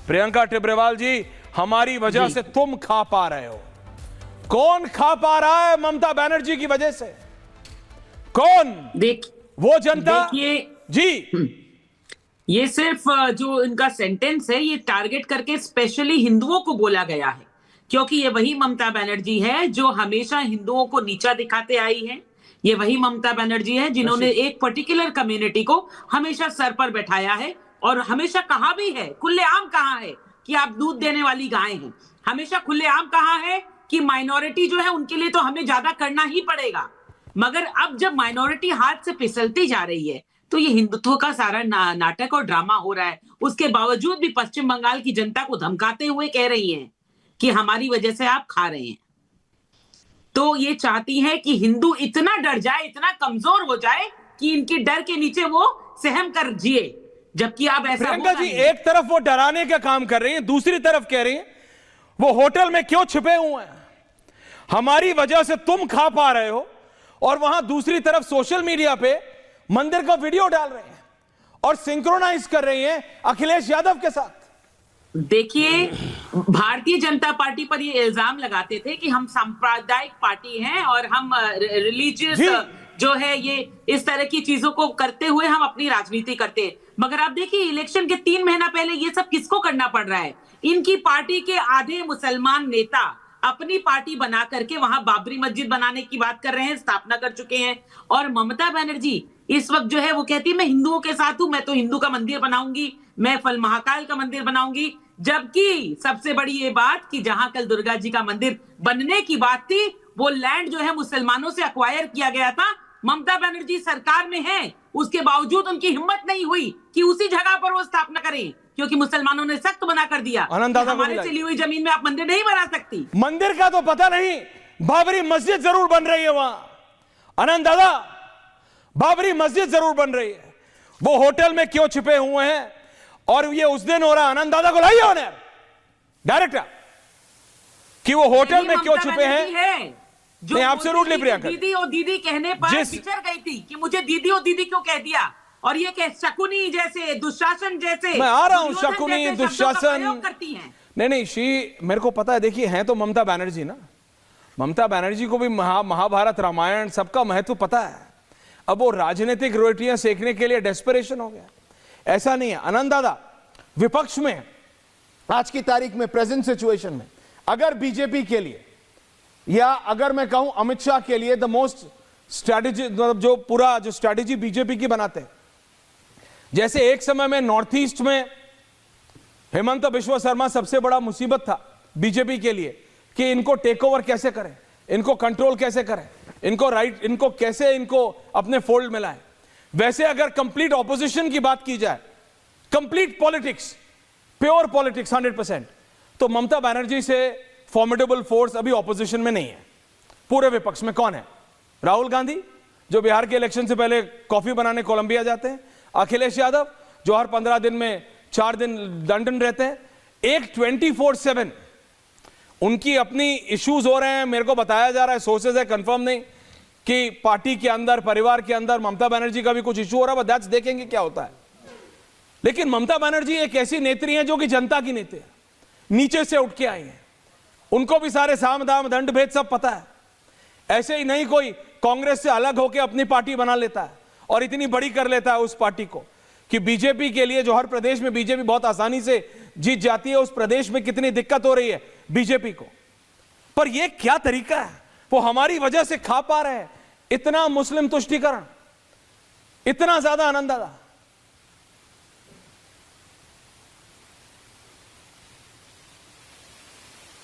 प्रियंका टिब्रेवाल जी, हमारी वजह से तुम खा पा रहे हो। कौन खा पा रहा है ममता बनर्जी की वजह से? कौन? वो जनता। देखिए जी, ये सिर्फ जो इनका सेंटेंस है ये टारगेट करके स्पेशली हिंदुओं को बोला गया है, क्योंकि ये वही ममता बनर्जी है जो हमेशा हिंदुओं को नीचा दिखाते आई है। ये वही ममता बनर्जी है जिन्होंने एक पर्टिकुलर कम्युनिटी को हमेशा सर पर बैठाया है और हमेशा कहा भी है, खुलेआम कहा है कि आप दूध देने वाली गाय हैं। हमेशा खुलेआम कहा है कि माइनॉरिटी जो है उनके लिए तो हमें ज्यादा करना ही पड़ेगा। मगर अब जब माइनॉरिटी हाथ से फिसलती जा रही है तो ये हिंदुत्व का सारा नाटक और ड्रामा हो रहा है। उसके बावजूद भी पश्चिम बंगाल की जनता को धमकाते हुए कह रही हैं कि हमारी वजह से आप खा रहे हैं। तो ये चाहती हैं कि हिंदू इतना डर जाए, इतना कमजोर हो जाए कि इनके डर के नीचे वो सहम कर जिए, जबकि आप ऐसा प्रियंका जी, एक तरफ वो डराने का काम कर रही हैं, दूसरी तरफ कह रही हैं वो होटल में क्यों छिपे हुए हैं, हमारी वजह से तुम खा पा रहे हो, और वहां दूसरी तरफ सोशल मीडिया पे मंदिर का वीडियो डाल रहे हैं और सिंक्रोनाइज कर रही हैं अखिलेश यादव के साथ। देखिए, भारतीय जनता पार्टी पर ये इल्जाम लगाते थे कि हम सांप्रदायिक पार्टी हैं और हम रिलीजियस जो है ये इस तरह की चीजों को करते हुए हम अपनी राजनीति करते हैं। मगर आप देखिए, इलेक्शन के 3 महीना पहले ये सब किसको करना पड़ रहा है? इनकी पार्टी के आधे मुसलमान नेता अपनी पार्टी बना करके वहां बाबरी मस्जिद बनाने की बात कर रहे हैं, स्थापना कर चुके हैं। और ममता बनर्जी इस वक्त जो है वो कहती है मैं हिंदुओं के साथ हूं, मैं तो हिंदू का मंदिर बनाऊंगी, मैं फल महाकाल का मंदिर बनाऊंगी। जबकि सबसे बड़ी ये बात कि जहां कल दुर्गा जी का मंदिर बनने की बात थी, वो लैंड जो है मुसलमानों से अक्वायर किया गया था। ममता बनर्जी सरकार में है, उसके बावजूद उनकी हिम्मत नहीं हुई कि उसी जगह पर वो स्थापना करें, क्योंकि मुसलमानों ने सख्त मना कर दिया हमारे से ली हुई जमीन में आप मंदिर नहीं बना सकती। मंदिर का तो पता नहीं, बाबरी मस्जिद जरूर बन रही है वहां। आनंद दादा, बाबरी मस्जिद जरूर बन रही है। वो होटल में क्यों छिपे हुए हैं? और ये उस दिन हो रहा, आनंद दादा को लाइए ऑनर डायरेक्टर, कि वो होटल में क्यों छुपे हैं। जो एब्सोल्युटली प्रियंका, दीदी और दीदी कहने पर बिछड़ गई थी कि मुझे दीदी और दीदी क्यों कह दिया, और ये कह शकुनी जैसे, दुशासन जैसे, मैं आ रहा हूं, शकुनी दुशासन करती हैं। नहीं, मेरे को पता है। देखिए, हैं तो ममता बनर्जी ना, ममता बनर्जी को भी महाभारत रामायण सबका महत्व पता है। अब वो राजनीतिक रोटियां सेकने के लिए डेस्परेशन हो गया, ऐसा नहीं है। आनंद दादा, विपक्ष में आज की तारीख में, प्रेजेंट सिचुएशन में, अगर बीजेपी के लिए, या अगर मैं कहूं अमित शाह के लिए, द मोस्ट स्ट्रैटेजी, जो पूरा जो स्ट्रैटेजी बीजेपी की बनाते हैं, जैसे एक समय में नॉर्थ ईस्ट में हेमंत बिश्व शर्मा सबसे बड़ा मुसीबत था बीजेपी के लिए कि इनको टेक ओवर कैसे करें, इनको कंट्रोल कैसे करें, इनको कैसे अपने फोल्ड में लाएं। वैसे अगर कंप्लीट ऑपोजिशन की बात की जाए, कंप्लीट पॉलिटिक्स, प्योर पॉलिटिक्स 100%, तो ममता बनर्जी से फॉर्मिडेबल फोर्स अभी ऑपोजिशन में नहीं है। पूरे विपक्ष में कौन है? राहुल गांधी, जो बिहार के इलेक्शन से पहले कॉफी बनाने कोलंबिया जाते हैं, अखिलेश यादव, जो हर 15 दिन में 4 दिन लंदन रहते हैं, एक 24/7 उनकी अपनी इश्यूज हो रहे हैं। मेरे को बताया जा रहा है, सोर्सेज है, कंफर्म नहीं, कि पार्टी के अंदर, परिवार के अंदर ममता बनर्जी का भी कुछ इशू हो रहा है। दैट्स देखेंगे क्या होता है। लेकिन ममता बनर्जी एक ऐसी नेत्री है जो कि जनता की नेत्री है, नीचे से उठ के आई है, उनको भी सारे साम दाम दंड भेद सब पता है। ऐसे ही नहीं कोई कांग्रेस से अलग होकर अपनी पार्टी बना लेता है और इतनी बड़ी कर लेता है उस पार्टी को, कि बीजेपी के लिए, जो हर प्रदेश में बीजेपी बहुत आसानी से जीत जाती है, उस प्रदेश में कितनी दिक्कत हो रही है बीजेपी को। पर यह क्या तरीका है? वो हमारी वजह से खा पा रहे हैं। इतना मुस्लिम तुष्टीकरण, इतना ज्यादा। आनंद दादा,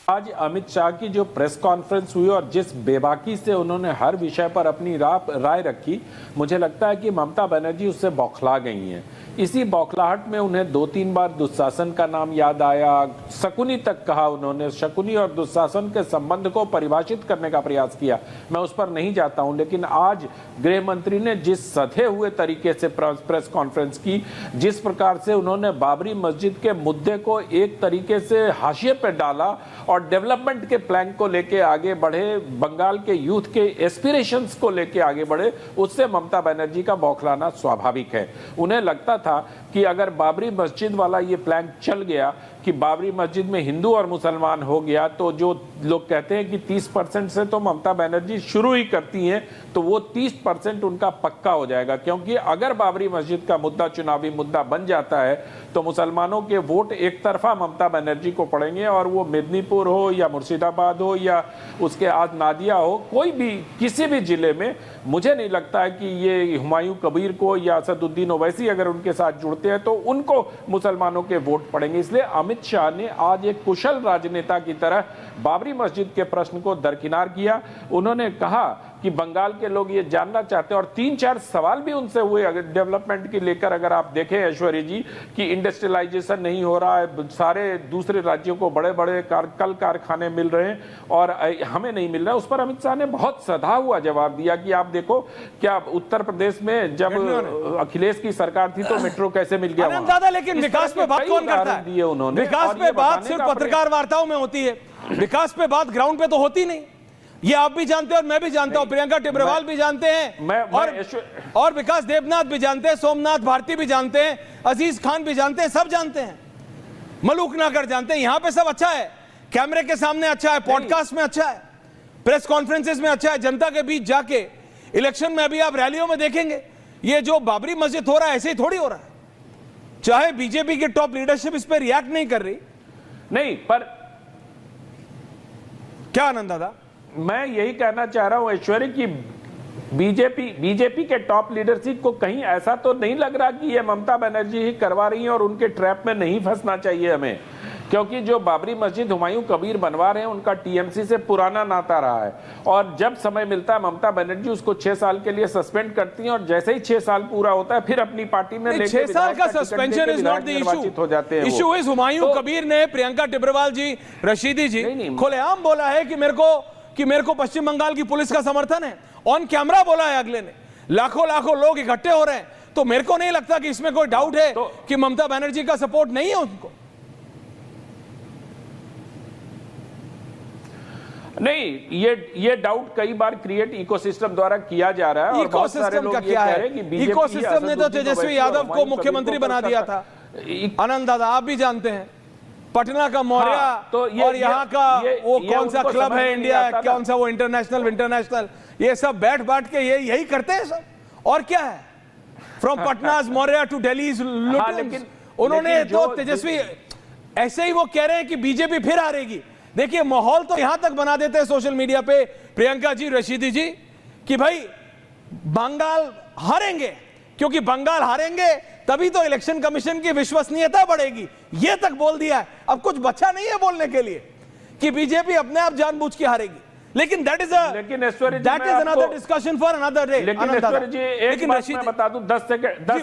आज अमित शाह की जो प्रेस कॉन्फ्रेंस हुई और जिस बेबाकी से उन्होंने हर विषय पर अपनी राय रखी, मुझे लगता है कि ममता बनर्जी उससे बौखला गई हैं। इसी बौखलाहट में उन्हें 2-3 बार दुशासन का नाम याद आया, शकुनी तक कहा उन्होंने। शकुनी और दुशासन के संबंध को परिभाषित करने का प्रयास किया, मैं उस पर नहीं जाता हूं। लेकिन आज गृह मंत्री ने जिस सधे हुए तरीके से प्रेस कॉन्फ्रेंस की, जिस प्रकार से उन्होंने बाबरी मस्जिद के मुद्दे को एक तरीके से हाशिए पर डाला और डेवलपमेंट के प्लान को लेके आगे बढ़े, बंगाल के यूथ के एस्पिरेशंस को लेके आगे बढ़े, उससे ममता बनर्जी का बौखलाना स्वाभाविक है। उन्हें लगता था कि अगर बाबरी मस्जिद वाला ये प्लान चल गया कि बाबरी मस्जिद में हिंदू और मुसलमान हो गया, तो जो लोग कहते हैं कि 30% से तो ममता बनर्जी शुरू ही करती हैं, तो वो 30% उनका पक्का हो जाएगा। क्योंकि अगर बाबरी मस्जिद का मुद्दा चुनावी मुद्दा बन जाता है तो मुसलमानों के वोट एक तरफा ममता बनर्जी को पड़ेंगे, और वो मेदिनीपुर हो या मुर्शिदाबाद हो या उसके आज नादिया हो, कोई भी किसी भी जिले में मुझे नहीं लगता है कि ये हुमायूं कबीर को या असदुद्दीन ओवैसी अगर उनके साथ जुड़ते हैं तो उनको मुसलमानों के वोट पड़ेंगे। इसलिए अमित शाह ने आज एक कुशल राजनेता की तरह बाबरी मस्जिद के प्रश्न को दरकिनार किया। उन्होंने कहा कि बंगाल के लोग ये जानना चाहते हैं, और 3-4 सवाल भी उनसे हुए अगर डेवलपमेंट की लेकर। अगर आप देखें ऐश्वर्य जी कि इंडस्ट्रियलाइजेशन नहीं हो रहा है, सारे दूसरे राज्यों को बड़े बड़े कल कारखाने मिल रहे हैं और हमें नहीं मिल रहा है। उस पर अमित शाह ने बहुत सधा हुआ जवाब दिया कि आप देखो, क्या उत्तर प्रदेश में जब अखिलेश की सरकार थी तो मेट्रो कैसे मिल गया वहां? दादा, लेकिन विकास पे बात कौन करता है? दिए उन्होंने। विकास पे बात सिर्फ पत्रकार वार्ताओं में होती है, विकास पे बात ग्राउंड पे तो होती नहीं। ये आप भी जानते हैं और मैं भी जानता हूं, प्रियंका टिब्रेवाल भी जानते हैं, और विकास देबनाथ भी जानते हैं, सोमनाथ भारती भी जानते हैं, अजीज खान भी जानते हैं, सब जानते हैं, मलूक नागर जानते हैं। यहां पे सब अच्छा है, कैमरे के सामने अच्छा है, पॉडकास्ट में अच्छा है, प्रेस कॉन्फ्रेंसेस में अच्छा है, जनता के बीच जाके। इलेक्शन में अभी आप रैलियों में देखेंगे ये जो बाबरी मस्जिद हो रहा है ऐसे ही थोड़ी हो रहा है। चाहे बीजेपी की टॉप लीडरशिप इस पर रिएक्ट नहीं कर रही, नहीं, पर क्या आनंद दादा, मैं यही कहना चाह रहा हूं ऐश्वर्य कि बीजेपी के टॉप लीडरशिप को कहीं ऐसा तो नहीं लग रहा कि ये ममता बनर्जी ही करवा रही हैं और उनके ट्रैप में नहीं फंसना चाहिए हमें। क्योंकि जो बाबरी मस्जिद हुमायूं कबीर बनवा रहे हैं उनका टीएमसी से पुराना नाता रहा है, और जब समय मिलता है ममता बनर्जी उसको 6 साल के लिए सस्पेंड करती हैं, और जैसे ही 6 साल पूरा होता है फिर अपनी पार्टी में 6 साल का suspension is not the issue हो जाते हैं। इशू इज हुमायूं कबीर ने प्रियंका टिब्रेवाल जी, रशीदी जी खुलेआम बोला है कि मेरे को पश्चिम बंगाल की पुलिस का समर्थन है। ऑन कैमरा बोला है अगले ने, लाखों लाखों लोग इकट्ठे हो रहे हैं। तो मेरे को नहीं लगता कि इसमें कोई डाउट है कि ममता बनर्जी का सपोर्ट नहीं है उनको। नहीं, ये डाउट कई बार क्रिएट इकोसिस्टम द्वारा किया जा रहा है, और बहुत सारे लोग ये कह रहे हैं कि बीजेपी इकोसिस्टम ने तो तेजस्वी यादव को मुख्यमंत्री बना दिया था। आनंद दादा, आप भी जानते हैं, पटना का मौर्य, तो और यहाँ का वो कौन सा क्लब है इंडिया, कौन सा वो इंटरनेशनल, ये सब बैठ के यही करते हैं सब, और क्या है। From Patna's Maurya to Delhi's Lutyens. उन्होंने तो तेजस्वी ऐसे ही वो कह रहे हैं कि बीजेपी फिर हारेगी। देखिए, माहौल तो यहां तक बना देते हैं सोशल मीडिया पे प्रियंका जी, रशीदी जी, कि भाई बंगाल हारेंगे, क्योंकि बंगाल हारेंगे तभी तो इलेक्शन कमीशन की विश्वसनीयता बढ़ेगी। ये तक बोल दिया है, अब कुछ बचा नहीं है बोलने के लिए कि बीजेपी अपने आप जानबूझ के हारेगी। लेकिन that is another discussion for another day. लेकिन ऐश्वर्य जी, एक बात मैं बता दूं, 10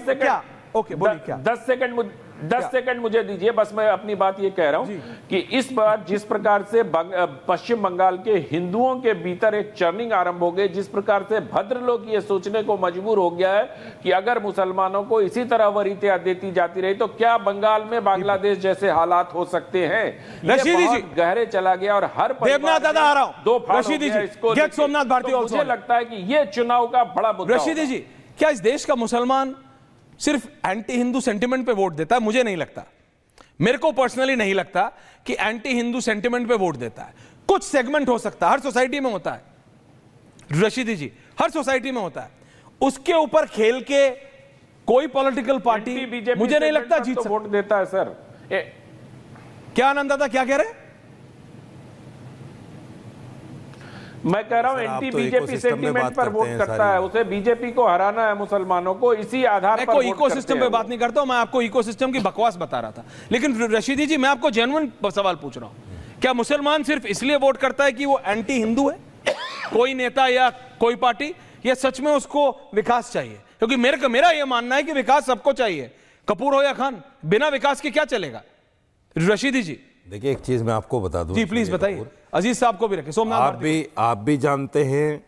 सेकंड ओके, बोलिए क्या? 10 सेकंड मुझे दीजिए, बस मैं अपनी बात ये कह रहा हूं कि इस बार जिस प्रकार से पश्चिम बंगाल के हिंदुओं के भीतर एक चर्निंग आरंभ हो गई, जिस प्रकार से भद्र लोग ये सोचने को मजबूर हो गया है कि अगर मुसलमानों को इसी तरह वरीयता देती जाती रही तो क्या बंगाल में बांग्लादेश जैसे हालात हो सकते हैं। रशीदी जी, गहरे चला गया, और हर देवनाथ दादा आ रहा हूं, दो रशीदी जी, गेट सोमनाथ भारती। मुझे लगता है कि ये चुनाव का बड़ा मुद्दा। रशीदी जी, क्या इस देश का मुसलमान सिर्फ एंटी हिंदू सेंटिमेंट पे वोट देता है? मुझे नहीं लगता, मेरे को पर्सनली नहीं लगता कि एंटी हिंदू सेंटिमेंट पे वोट देता है। कुछ सेगमेंट हो सकता है, हर सोसाइटी में होता है रशीदी जी, हर सोसाइटी में होता है। उसके ऊपर खेल के कोई पॉलिटिकल पार्टी मुझे नहीं लगता जीत वोट देता है सर। क्या आनंद दादा, क्या कह रहे हैं? मैं कह रहा हूं एंटी बीजेपी सेंटीमेंट पर वोट करता है, उसे बीजेपी को हराना है, मुसलमानों को इसी आधार पर। मैं इकोसिस्टम पे बात नहीं करता हूं, मैं आपको इकोसिस्टम की बकवास बता रहा था। लेकिन रशीदी जी, मैं आपको जेन्युइन सवाल पूछ रहा हूं, क्या मुसलमान सिर्फ इसलिए वोट करता है कि वो एंटी हिंदू है, कोई नेता या कोई पार्टी, या सच में उसको विकास चाहिए? क्योंकि मेरा यह मानना है कि विकास सबको चाहिए, कपूर हो या खान, बिना विकास के क्या चलेगा। रशीदी जी, देखिए, एक चीज मैं आपको बता दूं। जी प्लीज बताइए, अजीज साहब को भी रखें, सोमनाथ आप भी जानते हैं,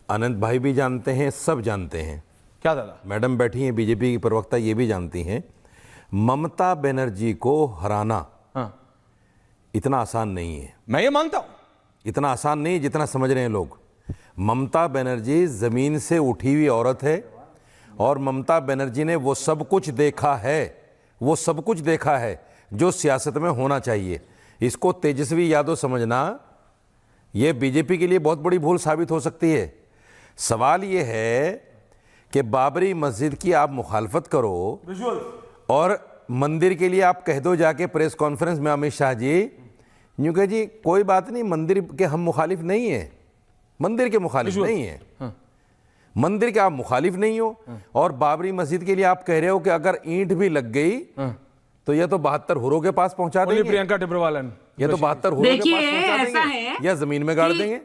अनंत भाई भी जानते हैं, सब जानते हैं। क्या दादा? मैडम बैठी हैं बीजेपी की प्रवक्ता, ये भी जानती हैं, ममता बनर्जी को हराना इतना आसान नहीं है। मैं ये मानता हूं, इतना आसान नहीं जितना समझ रहे हैं लोग। ममता बनर्जी जमीन से उठी हुई औरत है, और ममता बनर्जी ने वो सब कुछ देखा है, जो सियासत में होना चाहिए। इसको तेजस्वी यादव समझना ये बीजेपी के लिए बहुत बड़ी भूल साबित हो सकती है। सवाल ये है कि बाबरी मस्जिद की आप मुखालफत करो और मंदिर के लिए आप कह दो जाके प्रेस कॉन्फ्रेंस में अमित शाह जी, यूँ कहे जी कोई बात नहीं, मंदिर के हम मुखालिफ नहीं है, मंदिर के मुखालिफ नहीं है, मंदिर के आप मुखालिफ नहीं हो। और बाबरी मस्जिद के लिए आप कह रहे हो कि अगर ईंट भी लग गई तो ये तो 72 हुरों के पास पहुंचा देंगे, प्रियंका टिब्रवाल, ये तो 72 हुरों के पास पहुंचा ऐसा देंगे है या जमीन में गाड़ देंगे।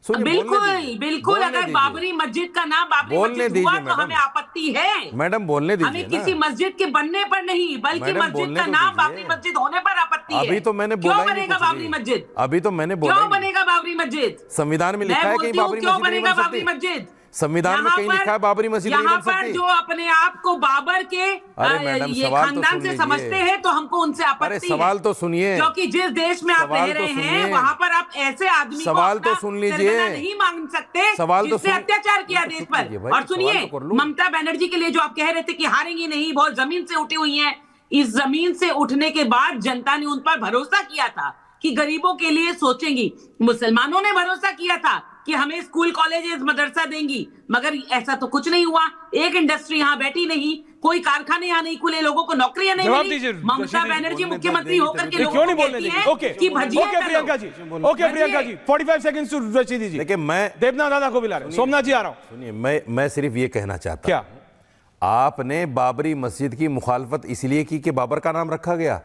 सुनिए, बिल्कुल बोलने बिल्कुल, बोलने अगर बाबरी मस्जिद का नाम बाबरी बोलने मस्जिद हुआ दीजिए तो मैडम। हमें आपत्ति है। मैडम बोलने दीजिए हमें ना। किसी मस्जिद के बनने पर नहीं, बल्कि मैडम, मस्जिद बोलने का तो नाम दीजिए। बाबरी मस्जिद होने पर आपत्ति है। अभी तो मैंने बोला क्यों ही नहीं बनेगा कुछ बाबरी भी। मस्जिद? अभी तो मैंने बोला क्यों ही नहीं। बनेगा बाबरी मस्जिद? संविधान में लिखा मैं है कि बोलती हूँ, बाबरी क्यों मस्जिद नहीं बनेगा बन बाबरी सकती। मस्जिद? संविधान में कहीं लिखा है बाबरी मस्जिद नहीं यहाँ बन पर सकती। जो अपने आप को बाबर के अरे मैडम, ये सवाल तो खानदान सुन से लीजिए। समझते हैं तो हमको उनसे अरे आपत्ति सवाल है। तो सुनिए, क्योंकि जिस देश में आप सवाल रह तो रहे हैं सुनिए। वहां पर आप ऐसे आदमी सवाल को तो अपना सुन लीजिए। सरगना नहीं मांग सकते सवाल तो जिससे सुनिए। अत्याचार किया तो देश चुप कीजिए पर। भाई, और सवाल सुनिए, तो कर लूं। ममता बनर्जी के लिए जो आप कह रहे थे कि हारेंगी नहीं, बहुत जमीन से उठी हुई है, इस जमीन से उठने के बाद जनता ने उन पर भरोसा किया था कि गरीबों के लिए सोचेंगी। मुसलमानों ने भरोसा किया था कि हमें स्कूल कॉलेजेस मदरसा देंगी, मगर ऐसा तो कुछ नहीं हुआ। एक इंडस्ट्री यहाँ बैठी नहीं, कोई कारखाने यहाँ नहीं खुले, लोगों को नौकरियां नहीं जवाब मिली। दीजिए, ममता रशीद जी, बनर्जी बोलने मुख्यमंत्री तो होकर के देंगे, लोगों क्यों को नहीं बोलने कहती देंगे? है ओके कि भजिया okay Priyanka ji, okay Priyanka ji, 45 seconds to Rashid ji. देखिए, मैं देवनाथ दादा को बुला रहे हैं, सोमनाथ जी आ रहा हूं। सुनिए, मैं सिर्फ ये कहना चाहता क्या हूं, आपने बाबरी मस्जिद की मुखालफत इसलिए की कि बाबर का नाम रखा गया।